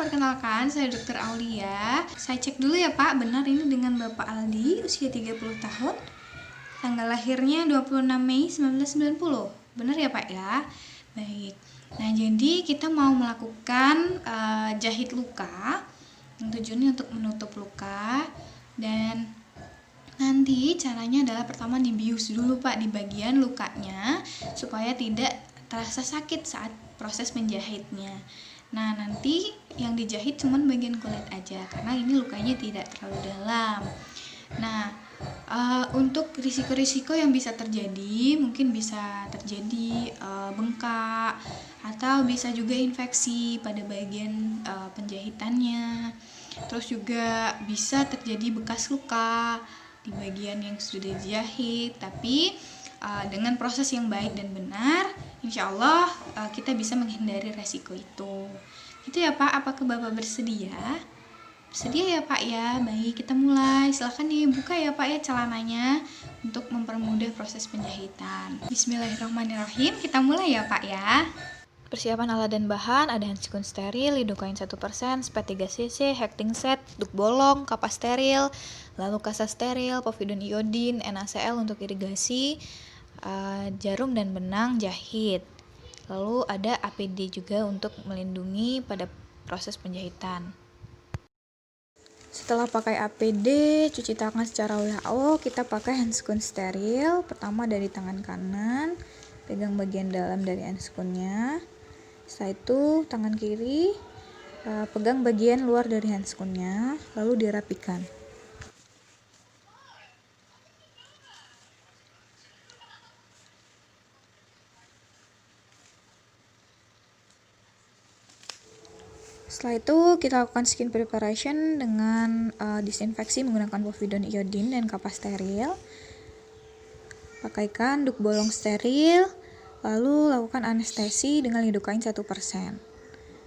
perkenalkan saya Dr. Aulia. Saya cek dulu ya Pak, benar ini dengan Bapak Aldi, usia 30 tahun. Tanggal lahirnya 26 Mei 1990. Benar ya Pak ya? Baik. Nah, jadi kita mau melakukan jahit luka. Yang tujuannya untuk menutup luka, dan nanti caranya adalah pertama dibius dulu Pak di bagian lukanya supaya tidak terasa sakit saat proses menjahitnya. Nah, nanti yang dijahit cuma bagian kulit aja karena ini lukanya tidak terlalu dalam. Nah, untuk risiko-risiko yang bisa terjadi, mungkin bisa terjadi bengkak atau bisa juga infeksi pada bagian penjahitannya. Terus juga bisa terjadi bekas luka di bagian yang sudah dijahit, tapi dengan proses yang baik dan benar, insya Allah kita bisa menghindari resiko itu. Itu ya Pak, apakah Bapak bersedia? Bersedia ya Pak ya? Baik, kita mulai. Silahkan dibuka ya Pak ya celananya untuk mempermudah proses penjahitan. Bismillahirrahmanirrahim, kita mulai ya Pak ya. Persiapan alat dan bahan ada handskun steril, lidocain 1%, spet 3cc, hecting set, duk bolong, kapas steril, lalu kasa steril, povidon iodin, NaCl untuk irigasi, jarum dan benang jahit. Lalu ada APD juga untuk melindungi pada proses penjahitan. Setelah pakai APD, cuci tangan secara WHO, kita pakai handskun steril. Pertama dari tangan kanan, pegang bagian dalam dari handskunnya. Setelah itu tangan kiri pegang bagian luar dari handskunnya, lalu dirapikan. Setelah itu kita lakukan skin preparation dengan disinfeksi menggunakan povidon iodin dan kapas steril. Pakaikan duk bolong steril, lalu lakukan anestesi dengan lidocain 1%.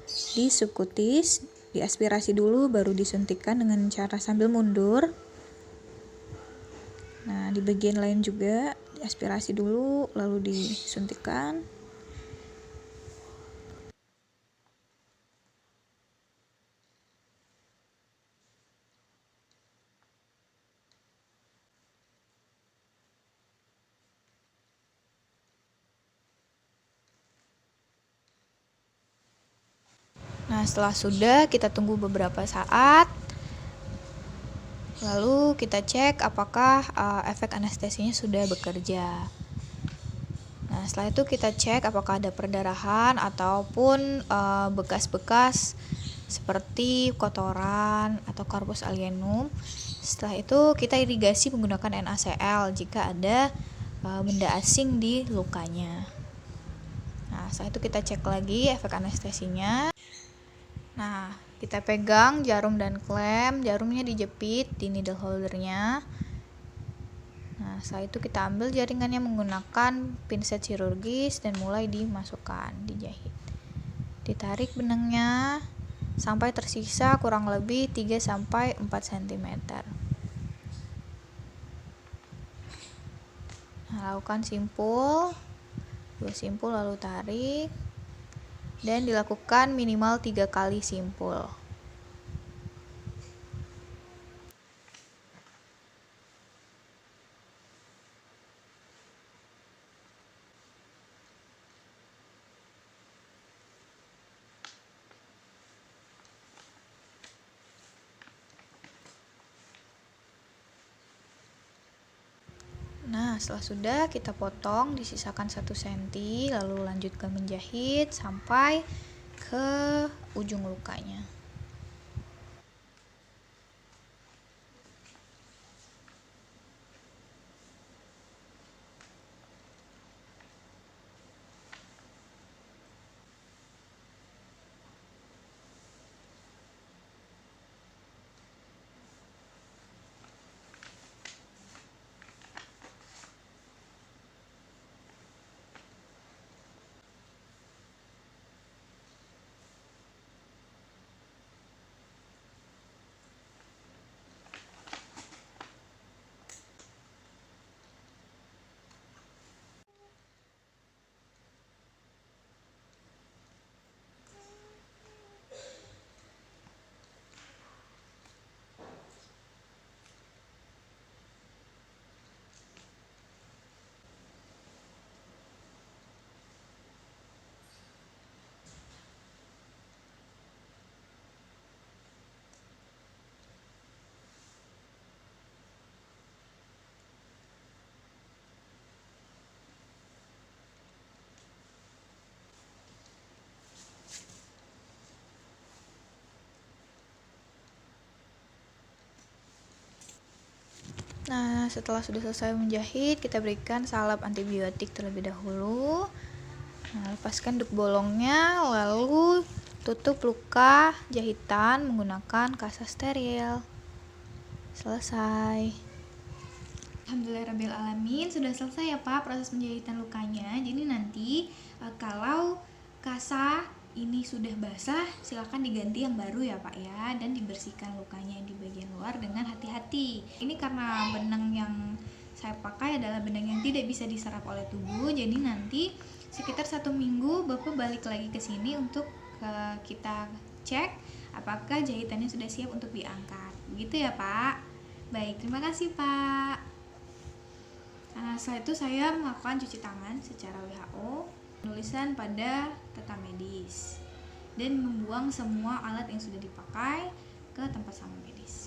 Di subkutis, diaspirasi dulu baru disuntikkan dengan cara sambil mundur. Nah, di bagian lain juga diaspirasi dulu lalu disuntikkan. Nah, setelah sudah, kita tunggu beberapa saat. Lalu kita cek apakah efek anestesinya sudah bekerja. Nah, setelah itu kita cek apakah ada perdarahan ataupun bekas-bekas seperti kotoran atau corpus alienum. Setelah itu kita irigasi menggunakan NaCl jika ada benda asing di lukanya. Nah, setelah itu kita cek lagi efek anestesinya. Nah, kita pegang jarum dan klem, jarumnya dijepit di needle holdernya. Nah, setelah itu kita ambil jaringannya menggunakan pinset chirurgis dan mulai dimasukkan, dijahit. Ditarik benangnya sampai tersisa kurang lebih 3-4 cm. Nah, lakukan simpul, 2 simpul lalu tarik. Dan dilakukan minimal 3 kali simpul. Nah, setelah sudah kita potong, disisakan 1 cm, lalu lanjutkan menjahit sampai ke ujung lukanya. Nah, setelah sudah selesai menjahit, kita berikan salep antibiotik terlebih dahulu. Nah, lepaskan duk bolongnya, lalu tutup luka jahitan menggunakan kasa steril. Selesai. Alhamdulillahirrabbilalamin, sudah selesai ya Pak proses penjahitan lukanya. Jadi nanti kalau kasa ini sudah basah, silakan diganti yang baru ya Pak ya, dan dibersihkan lukanya di bagian luar dengan hati-hati. Ini karena benang yang saya pakai adalah benang yang tidak bisa diserap oleh tubuh, jadi nanti sekitar 1 minggu Bapak balik lagi ke sini untuk kita cek apakah jahitannya sudah siap untuk diangkat. Begitu ya Pak. Baik, terima kasih Pak. Setelah itu saya melakukan cuci tangan secara WHO, penulisan pada tata medis, dan membuang semua alat yang sudah dipakai ke tempat sampah medis.